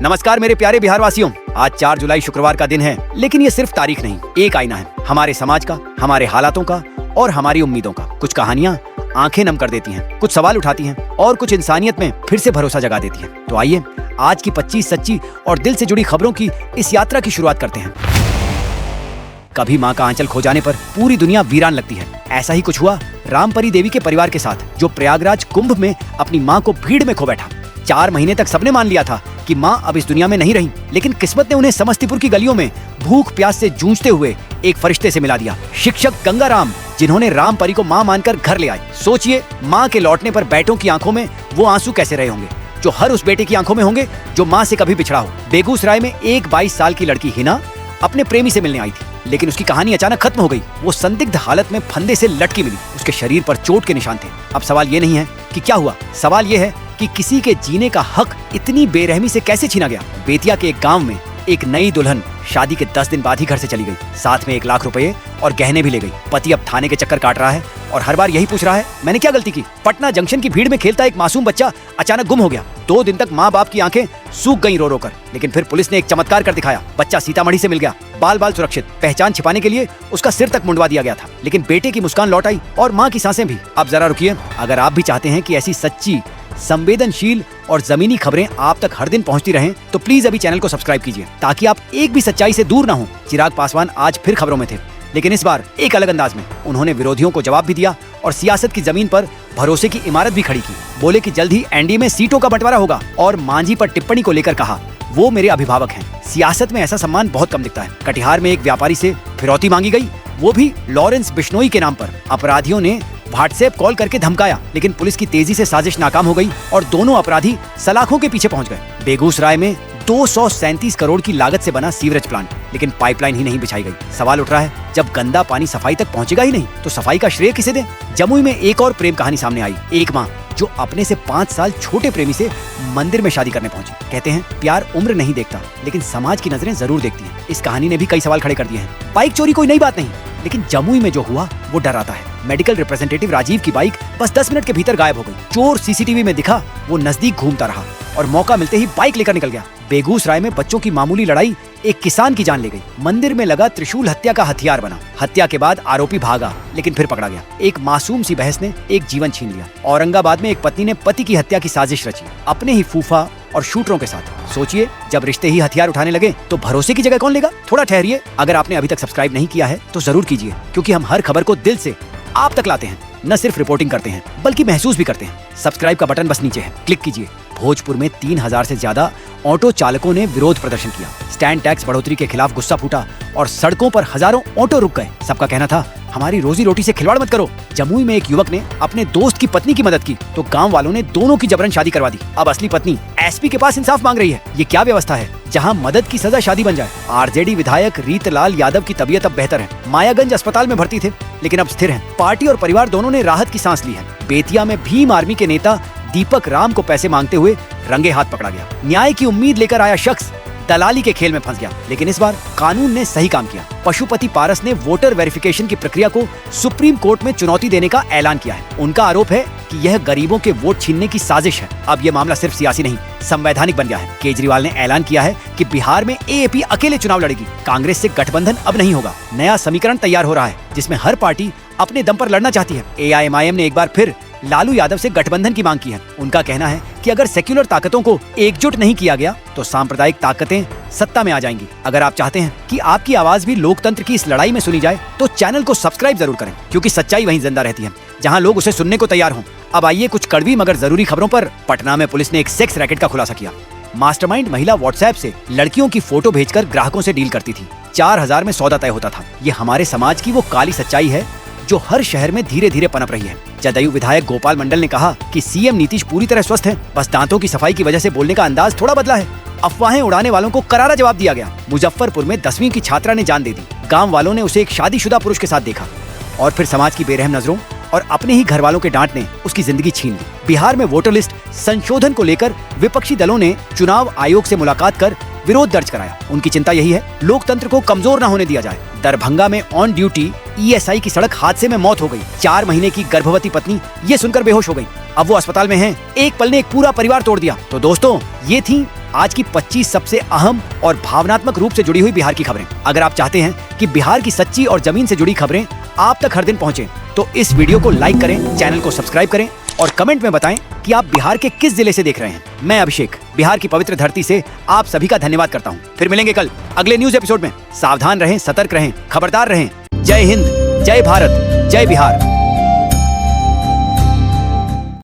नमस्कार मेरे प्यारे बिहार वासियों, आज 4 जुलाई शुक्रवार का दिन है, लेकिन ये सिर्फ तारीख नहीं, एक आईना है हमारे समाज का, हमारे हालातों का और हमारी उम्मीदों का। कुछ कहानियां आंखें नम कर देती हैं, कुछ सवाल उठाती हैं और कुछ इंसानियत में फिर से भरोसा जगा देती हैं। तो आइए आज की 25 सच्ची और दिल से जुड़ी खबरों की इस यात्रा की शुरुआत करते हैं। कभी माँ का आंचल खो जाने पर पूरी दुनिया वीरान लगती है। ऐसा ही कुछ हुआ रामपरी देवी के परिवार के साथ, जो प्रयागराज कुंभ में अपनी माँ को भीड़ में खो बैठा। 4 महीने तक सबने मान लिया था कि माँ अब इस दुनिया में नहीं रही, लेकिन किस्मत ने उन्हें समस्तीपुर की गलियों में भूख प्यास से जूझते हुए एक फरिश्ते से मिला दिया, शिक्षक गंगाराम, जिन्होंने रामपरी को माँ मानकर घर ले आए। सोचिए, माँ के लौटने पर बेटों की आंखों में वो आंसू कैसे रहे होंगे जो हर उस बेटे की आंखों में होंगे जो माँ से कभी बिछड़ा हो। बेगूसराय में एक 22 साल की लड़की हिना अपने प्रेमी से मिलने आई थी, लेकिन उसकी कहानी अचानक खत्म हो गई। वो संदिग्ध हालत में फंदे से लटकी मिली, उसके शरीर पर चोट के निशान थे। अब सवाल ये नहीं है कि क्या हुआ, सवाल ये है कि किसी के जीने का हक इतनी बेरहमी से कैसे छीना गया। बेतिया के एक गांव में एक नई दुल्हन शादी के 10 दिन बाद ही घर से चली गई, साथ में 1 लाख रुपए और गहने भी ले गई। पति अब थाने के चक्कर काट रहा है और हर बार यही पूछ रहा है, मैंने क्या गलती की। पटना जंक्शन की भीड़ में खेलता एक मासूम बच्चा अचानक गुम हो गया। 2 दिन तक माँ बाप की आंखें सूख गईं रो रो कर, लेकिन फिर पुलिस ने एक चमत्कार कर दिखाया। बच्चा सीतामढ़ी से मिल गया, बाल बाल सुरक्षित। पहचान छिपाने के लिए उसका सिर तक मुंडवा दिया गया था, लेकिन बेटे की मुस्कान लौट आई और माँ की सांसें भी। अब जरा रुकिए, अगर आप भी चाहते हैं कि ऐसी सच्ची, संवेदनशील और जमीनी खबरें आप तक हर दिन पहुंचती रहें, तो प्लीज अभी चैनल को सब्सक्राइब कीजिए, ताकि आप एक भी सच्चाई से दूर ना हो। चिराग पासवान आज फिर खबरों में थे, लेकिन इस बार एक अलग अंदाज में। उन्होंने विरोधियों को जवाब भी दिया और सियासत की जमीन पर भरोसे की इमारत भी खड़ी की। बोले कि जल्द ही एनडीए में सीटों का बंटवारा होगा और मांझी पर टिप्पणी को लेकर कहा, वो मेरे अभिभावक हैं। सियासत में ऐसा सम्मान बहुत कम दिखता है। कटिहार में एक व्यापारी से फिरौती मांगी गई, वो भी लॉरेंस बिश्नोई के नाम पर। अपराधियों ने व्हाट्सएप कॉल करके धमकाया, लेकिन पुलिस की तेजी से साजिश नाकाम हो गई और दोनों अपराधी सलाखों के पीछे पहुंच गए। बेगूसराय में 237 करोड़ की लागत से बना सीवरेज प्लांट, लेकिन पाइपलाइन ही नहीं बिछाई गई। सवाल उठ रहा है, जब गंदा पानी सफाई तक पहुंचेगा ही नहीं, तो सफाई का श्रेय किसे दें। जमुई में एक और प्रेम कहानी सामने आई। एक माँ जो अपने से 5 साल छोटे प्रेमी से मंदिर में शादी करने पहुंची। कहते हैं, प्यार उम्र नहीं देखता, लेकिन समाज की नजरें जरूर देखती हैं। इस कहानी ने भी कई सवाल खड़े कर दिए हैं। बाइक चोरी कोई नई बात नहीं, लेकिन जमुई में जो हुआ वो डराता है। मेडिकल रिप्रेजेंटेटिव राजीव की बाइक बस 10 मिनट के भीतर गायब हो गई। चोर सीसीटीवी में दिखा, वो नजदीक घूमता रहा और मौका मिलते ही बाइक लेकर निकल गया। बेगूसराय में बच्चों की मामूली लड़ाई एक किसान की जान ले गई। मंदिर में लगा त्रिशूल हत्या का हथियार बना। हत्या के बाद आरोपी भागा, लेकिन फिर पकड़ा गया। एक मासूम सी बहस ने एक जीवन छीन लिया। औरंगाबाद में एक पत्नी ने पति की हत्या की साजिश रची, अपने ही फूफा और शूटरों के साथ। सोचिए, जब रिश्ते ही हथियार उठाने लगे तो भरोसे की जगह कौन लेगा। थोड़ा ठहरिए, अगर आपने अभी तक सब्सक्राइब नहीं किया है तो जरूर कीजिए, क्योंकि हम हर खबर को दिल से आप तक लाते हैं। न सिर्फ रिपोर्टिंग करते हैं, बल्कि महसूस भी करते हैं। सब्सक्राइब का बटन बस नीचे है, क्लिक कीजिए। भोजपुर में 3000 से ज्यादा ऑटो चालकों ने विरोध प्रदर्शन किया। स्टैंड टैक्स बढ़ोतरी के खिलाफ गुस्सा फूटा और सड़कों पर हजारों ऑटो रुक गए। सबका कहना था, हमारी रोजी रोटी से खिलवाड़ मत करो। जमुई में एक युवक ने अपने दोस्त की पत्नी की मदद की, तो गांव वालों ने दोनों की जबरन शादी करवा दी। अब असली पत्नी एसपी के पास इंसाफ मांग रही है। ये क्या व्यवस्था है, जहां मदद की सजा शादी बन जाए। आरजेडी विधायक रीतलाल यादव की तबीयत अब बेहतर है। मायागंज अस्पताल में भर्ती थे, लेकिन अब स्थिर हैं। पार्टी और परिवार दोनों ने राहत की सांस ली है। बेतिया में भीम आर्मी के नेता दीपक राम को पैसे मांगते हुए रंगे हाथ पकड़ा गया। न्याय की उम्मीद लेकर आया शख्स दलाली के खेल में फंस गया, लेकिन इस बार कानून ने सही काम किया। पशुपति पारस ने वोटर वेरिफिकेशन की प्रक्रिया को सुप्रीम कोर्ट में चुनौती देने का ऐलान किया है। उनका आरोप है कि यह गरीबों के वोट छीनने की साजिश है। अब यह मामला सिर्फ सियासी नहीं, संवैधानिक बन गया है। केजरीवाल ने ऐलान किया है कि बिहार में एएपी अकेले चुनाव लड़ेगी। कांग्रेस से गठबंधन अब नहीं होगा। नया समीकरण तैयार हो रहा है, जिसमें हर पार्टी अपने दम पर लड़ना चाहती है। एआईएमआईएम ने एक बार फिर लालू यादव से गठबंधन की मांग की है। उनका कहना है कि अगर सेक्युलर ताकतों को एकजुट नहीं किया गया तो सांप्रदायिक ताकतें सत्ता में आ जाएंगी। अगर आप चाहते हैं कि आपकी आवाज भी लोकतंत्र की इस लड़ाई में सुनी जाए, तो चैनल को सब्सक्राइब जरूर करें, क्योंकि सच्चाई वहीं जिंदा रहती है जहां लोग उसे सुनने को तैयार हों। अब आइए कुछ कड़वी मगर जरूरी खबरों पर। पटना में पुलिस ने एक सेक्स रैकेट का खुलासा किया। मास्टरमाइंड महिला व्हाट्सएप से लड़कियों की फोटो भेजकर ग्राहकों से डील करती थी। 4000 में सौदा तय होता था। ये हमारे समाज की वो काली सच्चाई है जो हर शहर में धीरे धीरे पनप रही है। जदयू विधायक गोपाल मंडल ने कहा कि सीएम नीतीश पूरी तरह स्वस्थ है, बस दांतों की सफाई की वजह से बोलने का अंदाज थोड़ा बदला है। अफवाहें उड़ाने वालों को करारा जवाब दिया गया। मुजफ्फरपुर में 10वीं की छात्रा ने जान दे दी। गांव वालों ने उसे एक शादीशुदा पुरुष के साथ देखा और फिर समाज की बेरहम नजरों और अपने ही घर वालों के डांट ने उसकी जिंदगी छीन ली। बिहार में वोटर लिस्ट संशोधन को लेकर विपक्षी दलों ने चुनाव आयोग से मुलाकात कर विरोध दर्ज कराया। उनकी चिंता यही है, लोकतंत्र को कमजोर न होने दिया जाए। दरभंगा में ऑन ड्यूटी ईएसआई की सड़क हादसे में मौत हो गई। 4 महीने की गर्भवती पत्नी ये सुनकर बेहोश हो गई। अब वो अस्पताल में हैं। एक पल ने एक पूरा परिवार तोड़ दिया। तो दोस्तों, ये थी आज की 25 सबसे अहम और भावनात्मक रूप से जुड़ी हुई बिहार की खबरें। अगर आप चाहते हैं कि बिहार की सच्ची और जमीन से जुड़ी खबरें आप तक हर दिन पहुंचे, तो इस वीडियो को लाइक करें, चैनल को सब्सक्राइब करें और कमेंट में बताएं कि आप बिहार के किस जिले से देख रहे हैं। मैं अभिषेक बिहार की पवित्र धरती से आप सभी का धन्यवाद करता हूं। फिर मिलेंगे कल अगले न्यूज एपिसोड में। सावधान रहें, सतर्क रहें, खबरदार रहें। जय हिंद, जय भारत, जय बिहार।